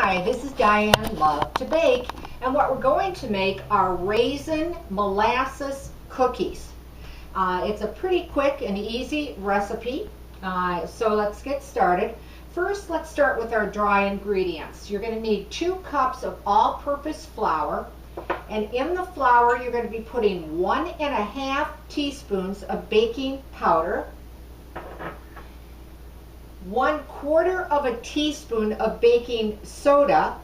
Hi, this is Diane Lovetobake, and what we're going to make are raisin molasses cookies. It's a pretty quick and easy recipe, so let's get started. First, let's start with our dry ingredients. You're going to need 2 cups of all-purpose flour, and in the flour you're going to be putting 1½ teaspoons of baking powder, 1/4 of a teaspoon of baking soda,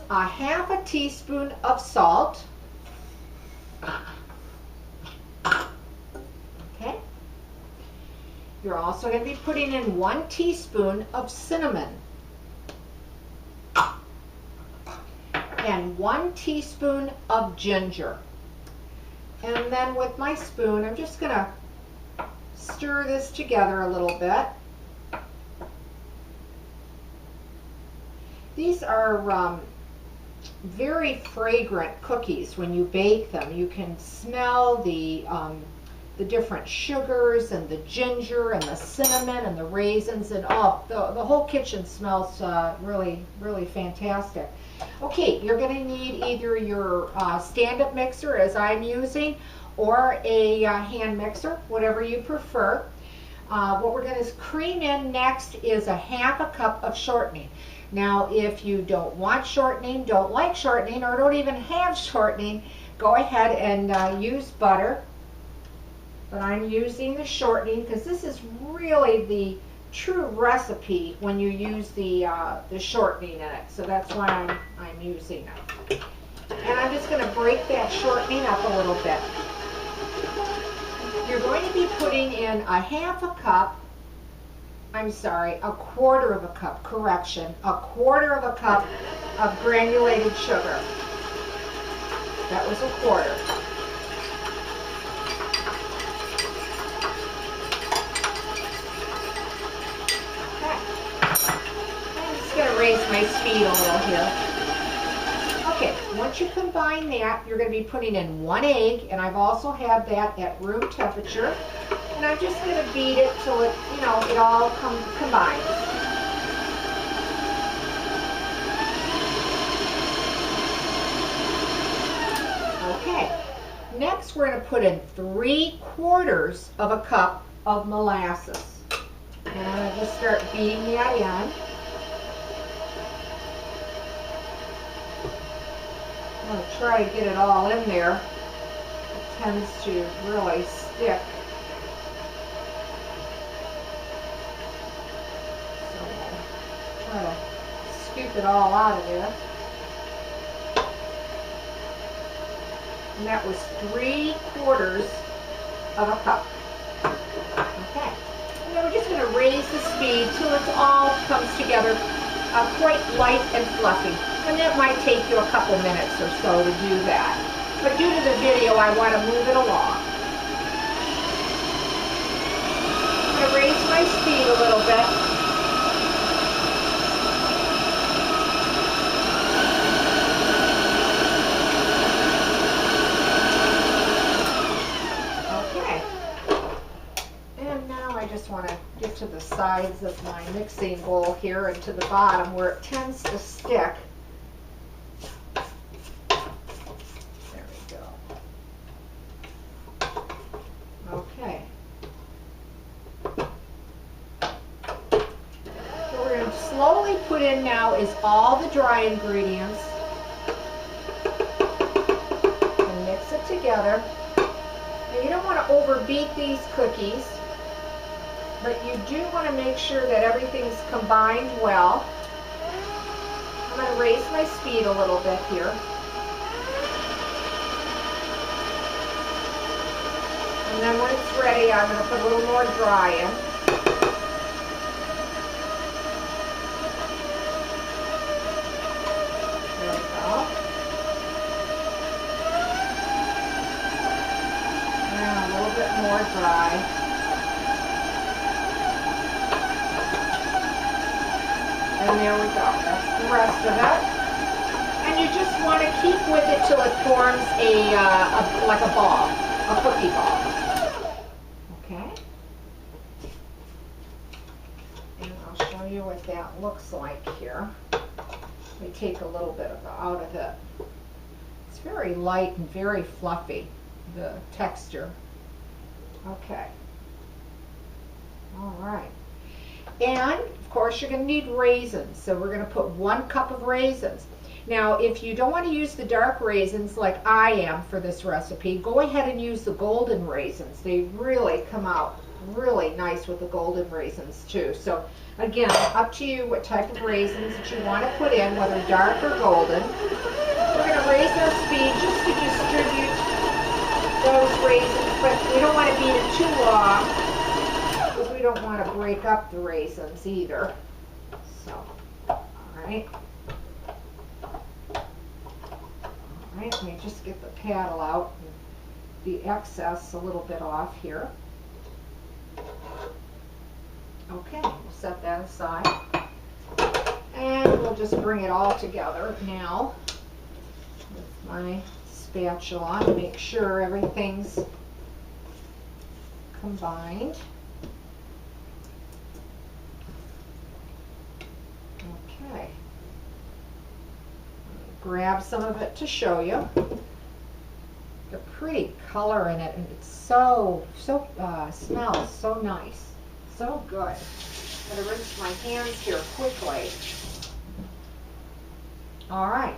1/2 teaspoon of salt, okay. You're also going to be putting in 1 teaspoon of cinnamon and 1 teaspoon of ginger. And then with my spoon, I'm just going to stir this together a little bit. These are very fragrant cookies when you bake them. You can smell the different sugars and the ginger and the cinnamon and the raisins, and the whole kitchen smells really fantastic. Okay, you're going to need either your stand-up mixer, as I'm using, or a hand mixer, whatever you prefer. What we're going to cream in next is 1/2 cup of shortening. Now, if you don't want shortening, don't like shortening, or don't even have shortening, go ahead and use butter. But I'm using the shortening because this is really the true recipe when you use the shortening in it. So that's why I'm using it. And I'm just going to break that shortening up a little bit. You're going to be putting in 1/2 cup, I'm sorry, 1/4 of a cup, correction, 1/4 of a cup of granulated sugar. That was 1/4. Okay. I'm just going to raise my speed a little here. Okay, once you combine that, you're going to be putting in 1 egg, and I've also had that at room temperature. And I'm just going to beat it till it, it all combines. Okay, next we're going to put in 3/4 of a cup of molasses. And I'm going to just start beating that in. I'm going to try to get it all in there. It tends to really stick. So I'll try to scoop it all out of there. And that was 3/4 of a cup. Okay. And then we're just going to raise the speed till it all comes together quite light and fluffy. And it might take you a couple minutes or so to do that. But due to the video, I want to move it along. I'm going to raise my speed a little bit. Okay. And now I just want to get to the sides of my mixing bowl here and to the bottom where it tends to stick. Okay. What we're going to slowly put in now is all the dry ingredients and mix it together. Now, you don't want to overbeat these cookies, but you do want to make sure that everything's combined well. I'm going to raise my speed a little bit here. And then when it's ready, I'm going to put a little more dry in. There we go. And a little bit more dry. And there we go. That's the rest of it. And you just want to keep with it till it forms like a ball, a cookie ball. Okay. And I'll show show you what that looks like here. We take a little bit out of it. It's very light and very fluffy, the texture. Okay. All right. And of course you're going to need raisins. So we're going to put 1 cup of raisins. Now if you don't want to use the dark raisins like I am for this recipe, go ahead and use the golden raisins. They really come out really nice with the golden raisins too. So again, up to you what type of raisins that you want to put in, whether dark or golden. We're going to raise our speed just to distribute those raisins, but we don't want to beat it too long because we don't want to break up the raisins either. So, all right. All right, let me just get the paddle out and the excess a little bit off here. Okay, we'll set that aside. And we'll just bring it all together now with my spatula to make sure everything's combined. Okay. Grab some of it to show you. The pretty color in it, and it's smells so nice, so good. I'm gonna rinse my hands here quickly. All right.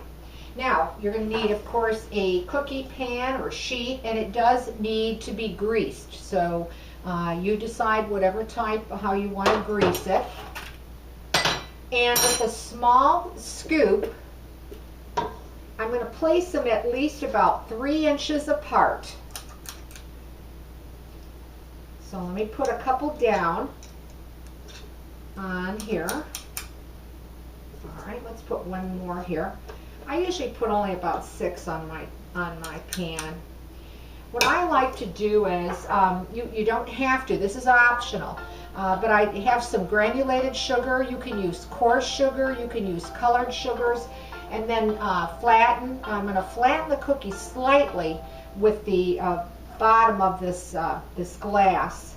Now, you're going to need, of course, a cookie pan or sheet, and it does need to be greased. So you decide whatever type, how you want to grease it. And with a small scoop, I'm going to place them at least about 3 inches apart. So let me put a couple down on here. All right, let's put 1 more here. I usually put only about 6 on my pan. What I like to do is, you don't have to, this is optional, but I have some granulated sugar. You can use coarse sugar, you can use colored sugars, and then flatten. I'm going to flatten the cookie slightly with the bottom of this glass.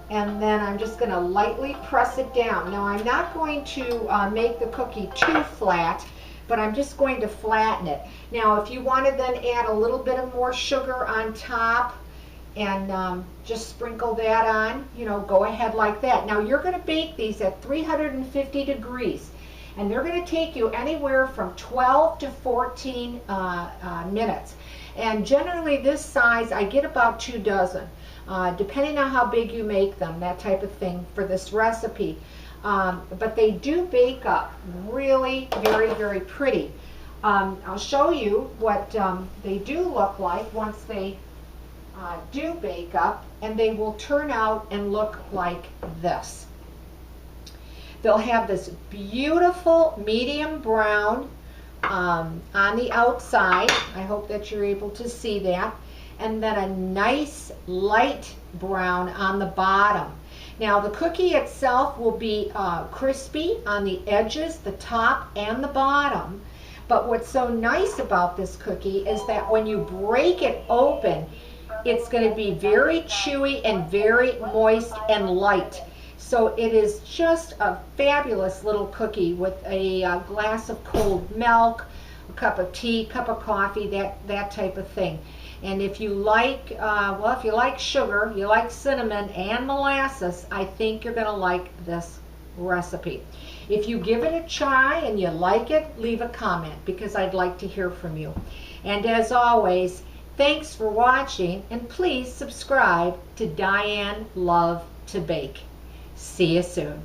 And then I'm just going to lightly press it down. Now I'm not going to make the cookie too flat, but I'm just going to flatten it. Now if you want to then add a little bit of more sugar on top and just sprinkle that on, you know, go ahead like that. Now you're going to bake these at 350 degrees, and they're going to take you anywhere from 12 to 14 minutes. And generally this size, I get about 2 dozen. Depending on how big you make them, that type of thing for this recipe. But they do bake up really very, very pretty. I'll show you what they do look like once they do bake up, and they will turn out and look like this. They'll have this beautiful medium brown on the outside. I hope that you're able to see that. And then a nice light brown on the bottom. Now the cookie itself will be crispy on the edges, the top, and the bottom. But what's so nice about this cookie is that when you break it open, it's going to be very chewy and very moist and light. So it is just a fabulous little cookie with a glass of cold milk, a cup of tea, cup of coffee, that type of thing. And if you like, well, if you like sugar, you like cinnamon and molasses, I think you're going to like this recipe. If you give it a try and you like it, leave a comment because I'd like to hear from you. And as always, thanks for watching, and please subscribe to Diane Lovetobake. See you soon.